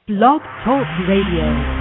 Blog Talk Radio.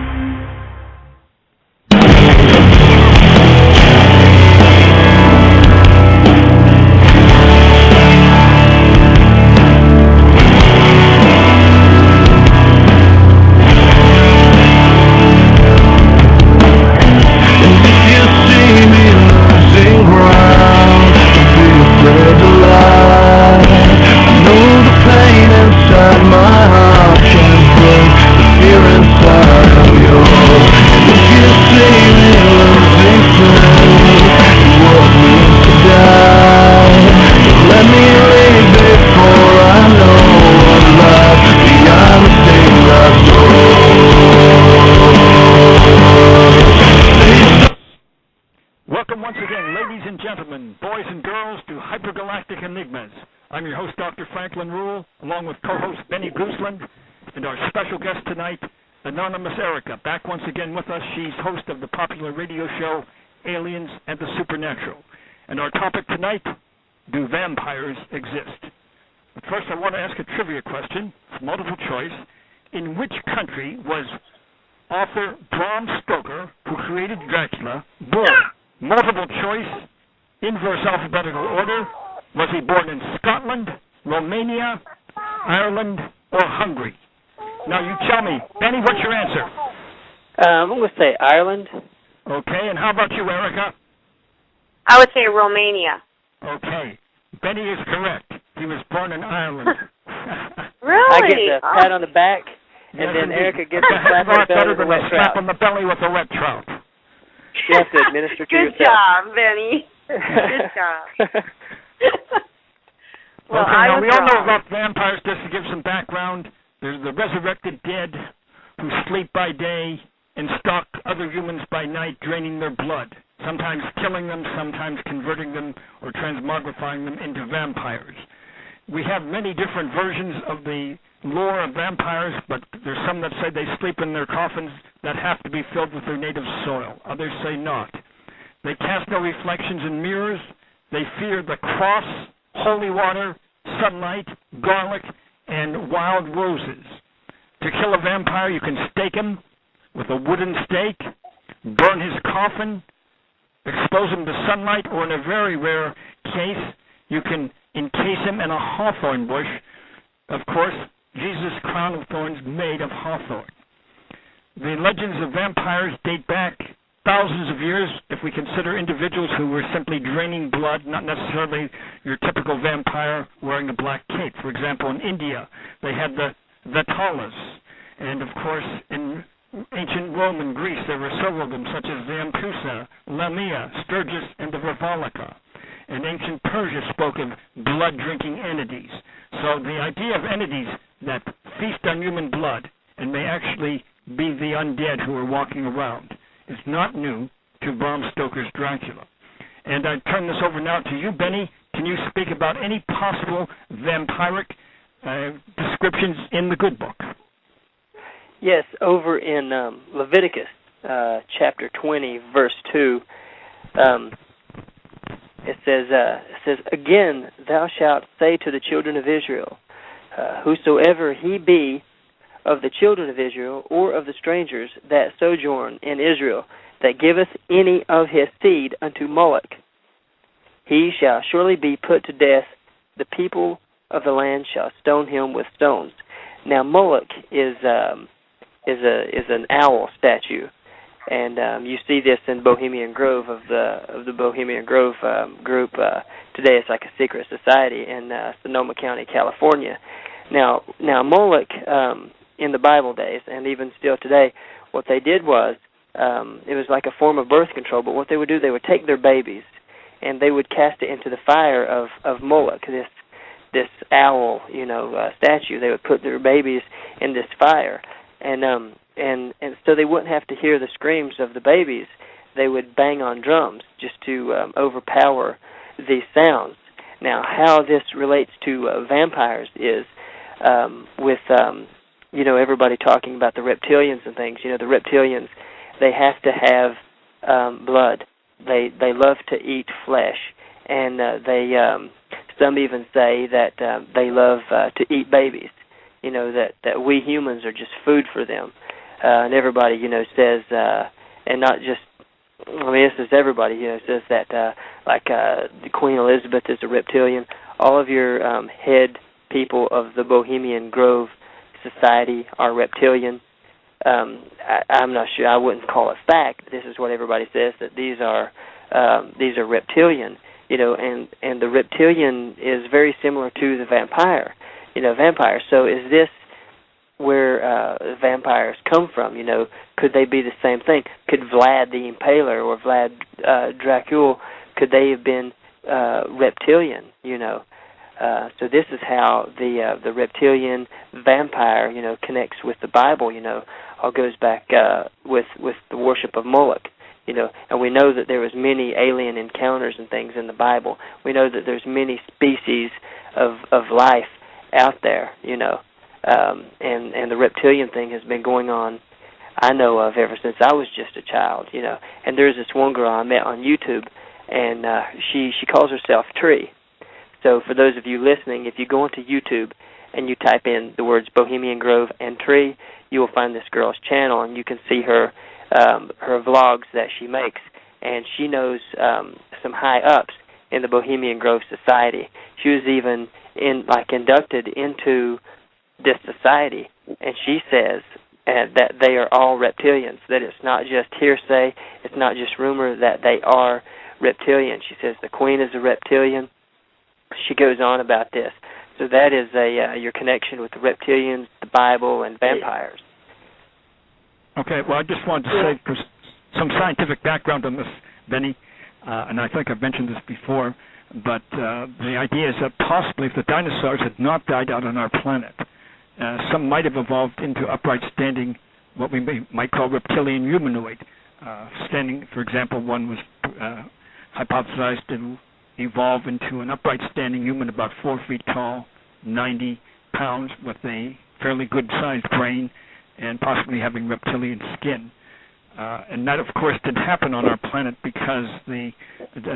She's host of the popular radio show Aliens and the Supernatural. And our topic tonight, do vampires exist? But first I want to ask a trivia question, multiple choice. In which country was author Bram Stoker, who created Dracula, born? Multiple choice, inverse alphabetical order. Was he born in Scotland, Romania, Ireland, or Hungary? Now you tell me. Benny, what's your answer? I'm going to say Ireland. Okay, and how about you, Erica? I would say Romania. Okay, Benny is correct. He was born in Ireland. Really? I get the pat on the back, and yes, then indeed. Erica gets a slap on the belly with a wet trout. Slap on the belly with a wet trout. You have to administer to yourself. Good job, Benny. Good job. Well, okay, now we all know about vampires. Just to give some background, there's the resurrected dead who sleep by day and stalk other humans by night, draining their blood, sometimes killing them, sometimes converting them or transmogrifying them into vampires. We have many different versions of the lore of vampires, but there's some that say they sleep in their coffins that have to be filled with their native soil. Others say not. They cast no reflections in mirrors. They fear the cross, holy water, sunlight, garlic, and wild roses. To kill a vampire, you can stake him with a wooden stake, burn his coffin, expose him to sunlight, or in a very rare case, you can encase him in a hawthorn bush. Of course, Jesus' crown of thorns made of hawthorn. The legends of vampires date back thousands of years if we consider individuals who were simply draining blood, not necessarily your typical vampire wearing a black cape. For example, in India, they had the Vitalas, and of course, in ancient Rome and Greece, there were several of them, such as Zampusa, Lamia, Sturgis, and the Vervalica. And ancient Persia spoke of blood-drinking entities. So the idea of entities that feast on human blood and may actually be the undead who are walking around is not new to Bram Stoker's Dracula. And I turn this over now to you, Benny. Can you speak about any possible vampiric descriptions in the Good Book? Yes, over in Leviticus chapter 20, verse 2, it says, "Again thou shalt say to the children of Israel, whosoever he be of the children of Israel or of the strangers that sojourn in Israel, that giveth any of his seed unto Moloch, he shall surely be put to death. The people of the land shall stone him with stones." Now Moloch is an owl statue, and you see this in Bohemian Grove of the Bohemian Grove group. Today it's like a secret society in Sonoma County, California. Now Moloch in the Bible days, and even still today, what they did was it was like a form of birth control. But what they would do, they would take their babies and they would cast it into the fire of Moloch, this owl, statue. They would put their babies in this fire. And so they wouldn't have to hear the screams of the babies. They would bang on drums just to overpower these sounds. Now, how this relates to vampires is with everybody talking about the reptilians and things. The reptilians, they have to have blood. They love to eat flesh, and some even say that they love to eat babies. that we humans are just food for them. And everybody, says, and not just, this is everybody, says that, Queen Elizabeth is a reptilian. All of your head people of the Bohemian Grove Society are reptilian. I'm not sure. I wouldn't call it fact. But this is what everybody says, that these are reptilian. And the reptilian is very similar to the vampire. Vampire. So is this where vampires come from? Could they be the same thing? Could Vlad the Impaler or Vlad Dracula, could they have been reptilian? So this is how the reptilian vampire, connects with the Bible. All goes back with the worship of Moloch. And we know that there was many alien encounters and things in the Bible. We know that there's many species of life out there. And the reptilian thing has been going on, I know of, ever since I was just a child. And there's this one girl I met on YouTube, and she calls herself Tree. So for those of you listening, if you go onto YouTube and you type in the words Bohemian Grove and Tree, you will find this girl's channel, and you can see her vlogs that she makes. And she knows some high ups in the Bohemian Grove Society. She was even inducted into this society, and she says that they are all reptilians, that it's not just hearsay, it's not just rumor, that they are reptilian. She says the Queen is a reptilian. She goes on about this. So that is your connection with the reptilians, the Bible, and vampires. Okay, well, I just wanted to say some scientific background on this, Benny, and I think I've mentioned this before, but the idea is that possibly if the dinosaurs had not died out on our planet, some might have evolved into upright standing, what we might call reptilian humanoid. Standing, for example, one was hypothesized to evolve into an upright standing human about 4 feet tall, 90 pounds, with a fairly good-sized brain, and possibly having reptilian skin. And that, of course, did happen on our planet because the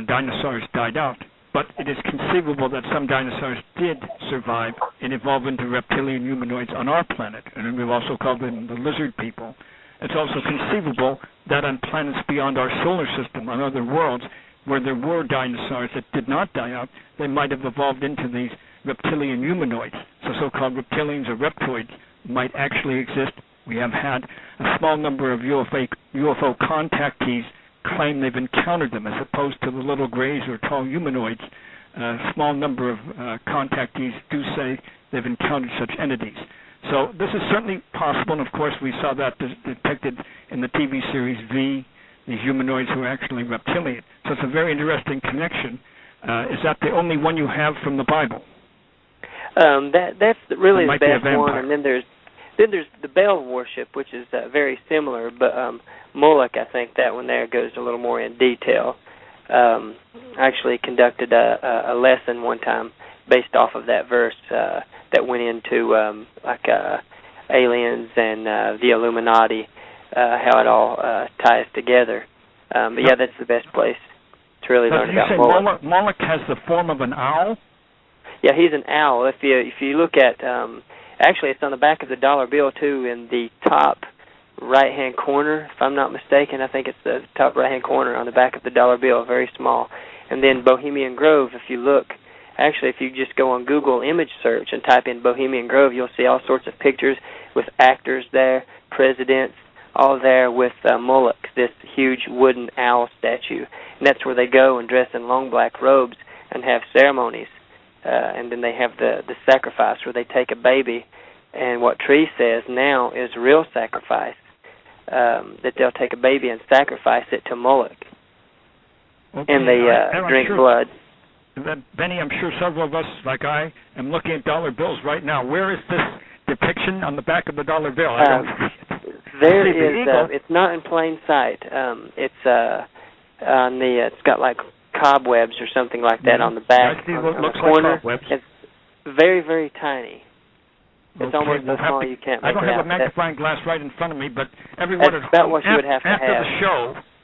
dinosaurs died out. But it is conceivable that some dinosaurs did survive and evolve into reptilian humanoids on our planet, and we've also called them the lizard people. It's also conceivable that on planets beyond our solar system, on other worlds, where there were dinosaurs that did not die out, they might have evolved into these reptilian humanoids. So-called reptilians or reptoids might actually exist. We have had a small number of UFO contactees claim they've encountered them, as opposed to the little grays or tall humanoids. A small number of contactees do say they've encountered such entities. So this is certainly possible, and of course we saw that depicted in the TV series V, these humanoids who are actually reptilian. So it's a very interesting connection. Is that the only one you have from the Bible? That's really the best one, and then there's the Baal worship, which is very similar, but Moloch, I think that one there goes a little more in detail. I actually conducted a lesson one time based off of that verse that went into aliens and the Illuminati, how it all ties together. But yeah, that's the best place to really learn about Moloch. Moloch has the form of an owl? Yeah, he's an owl. If you look at, actually it's on the back of the dollar bill too, in the top right-hand corner, if I'm not mistaken. I think it's the top right-hand corner on the back of the dollar bill, very small. And then Bohemian Grove, if you look, actually if you just go on Google image search and type in Bohemian Grove, you'll see all sorts of pictures with actors there, presidents, all there with Moloch, this huge wooden owl statue. And that's where they go and dress in long black robes and have ceremonies. And then they have the sacrifice where they take a baby, and what Tree says now is real sacrifice, that they'll take a baby and sacrifice it to Moloch. Okay. And they drink blood. Benny, I'm sure several of us, like I, am looking at dollar bills right now. Where is this depiction on the back of the dollar bill? I don't see it. There is. It's not in plain sight. It's on the. It's got like cobwebs or something like that on the back. I see what looks corner. like cobwebs. It's very, very tiny. It's almost so small you can't make it out. I don't have a magnifying glass right in front of me, but everyone that's about what you would have to have.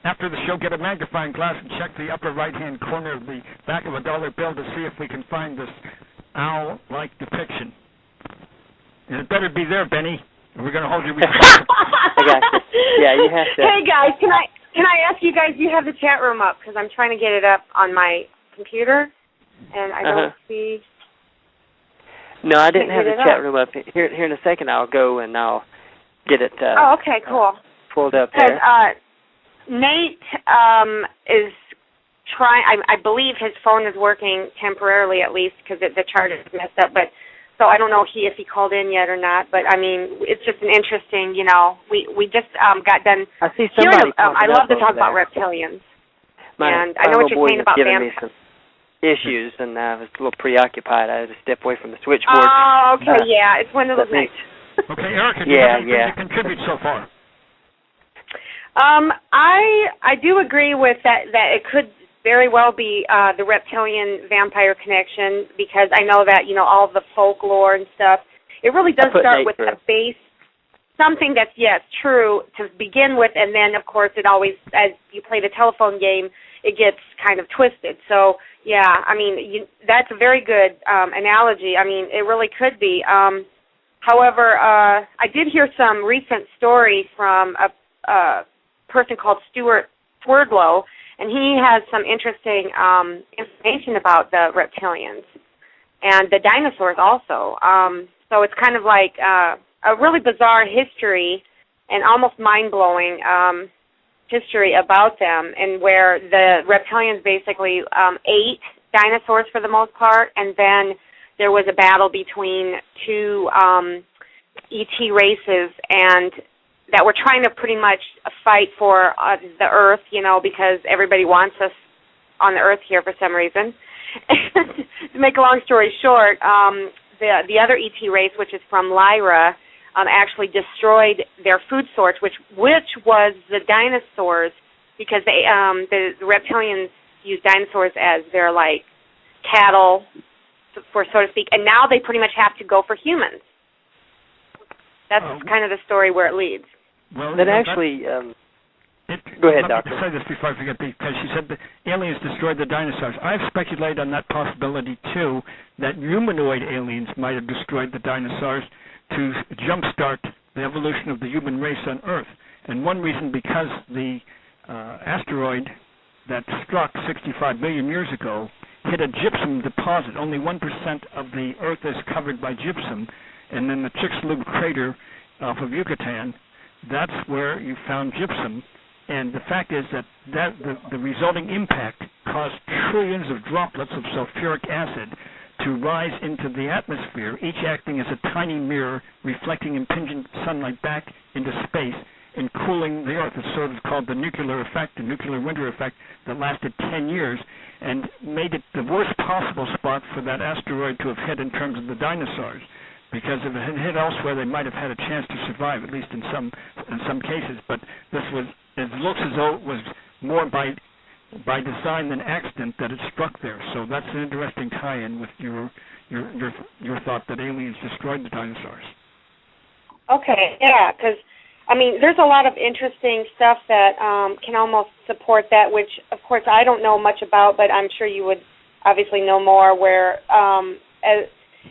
After the show, get a magnifying glass and check the upper right-hand corner of the back of a dollar bill to see if we can find this owl-like depiction. And it better be there, Benny. We're going to hold you responsible. I got you. Yeah, you have to. Hey, guys, can I ask you guys, you have the chat room up? Because I'm trying to get it up on my computer, and I don't see... No, I didn't have the chat room up. Here in a second, I'll go and I'll get it okay, cool. Pulled up there. Nate is trying, I believe his phone is working temporarily at least because the chart is messed up, but so I don't know if he called in yet or not, but I mean, it's just an interesting, we just got done. I see somebody I love to talk about reptilians. And I know what you're saying about vampires. Me some issues, and I was a little preoccupied. I had to step away from the switchboard. Oh, okay, yeah, it's one of those nights. Okay, Erica, do you have anything to contribute so far? I do agree with that it could very well be the reptilian vampire connection, because I know that, all the folklore and stuff, it really does start with a base, something that's, yes, true to begin with, and then, of course, it always, as you play the telephone game, it gets kind of twisted. So, yeah, I mean, that's a very good analogy. I mean, it really could be. However, I did hear some recent story from a person called Stuart Swerdlow, and he has some interesting information about the reptilians and the dinosaurs also. So it's kind of like a really bizarre history and almost mind-blowing history about them, and where the reptilians basically ate dinosaurs for the most part, and then there was a battle between two ET races, and that were trying to pretty much fight for the Earth, because everybody wants us on the Earth here for some reason. To make a long story short, the other ET race, which is from Lyra, actually destroyed their food source, which was the dinosaurs, because the reptilians use dinosaurs as their, cattle, for so to speak, and now they pretty much have to go for humans. That's kind of the story where it leads. Well, that actually... go ahead, Doctor. Let me say this before I forget, because she said the aliens destroyed the dinosaurs. I've speculated on that possibility, too, that humanoid aliens might have destroyed the dinosaurs to jumpstart the evolution of the human race on Earth. And one reason, because the asteroid that struck 65 million years ago hit a gypsum deposit. Only 1% of the Earth is covered by gypsum. And then the Chicxulub crater off of Yucatan, that's where you found gypsum. And the fact is that the resulting impact caused trillions of droplets of sulfuric acid to rise into the atmosphere, each acting as a tiny mirror reflecting impinging sunlight back into space and cooling the Earth. It's sort of called the nuclear effect, the nuclear winter effect, that lasted 10 years and made it the worst possible spot for that asteroid to have hit in terms of the dinosaurs. Because if it had hit elsewhere, they might have had a chance to survive, at least in some cases. But it looks as though it was more by design than accident that it struck there. So that's an interesting tie-in with your thought that aliens destroyed the dinosaurs. Okay, yeah, because, there's a lot of interesting stuff that can almost support that, which, of course, I don't know much about, but I'm sure you would obviously know more, where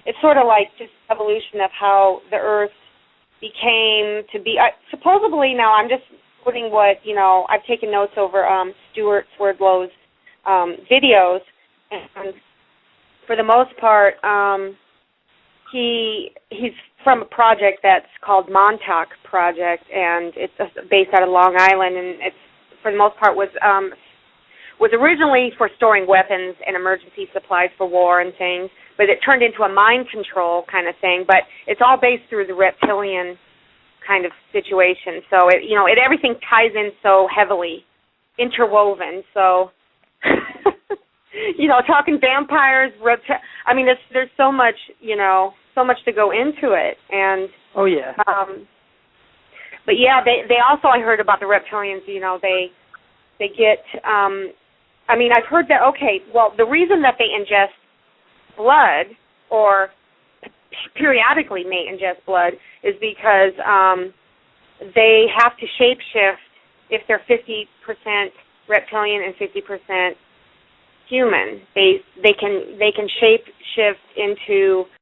it's sort of like just evolution of how the Earth became to be. Supposedly, now I'm just putting what, I've taken notes over Stuart Swerdlow's videos, and for the most part, he's from a project that's called Montauk Project, and it's based out of Long Island, and it's, for the most part, was originally for storing weapons and emergency supplies for war and things, but it turned into a mind control kind of thing. But it's all based through the reptilian kind of situation. So everything ties in so heavily, interwoven. So, talking vampires, there's so much, so much to go into it. And oh yeah. But yeah, they also, I heard about the reptilians. They get. I've heard that. Okay, well, the reason that they ingest blood, or periodically may ingest blood, is because they have to shapeshift if they're 50% reptilian and 50% human. They can shapeshift into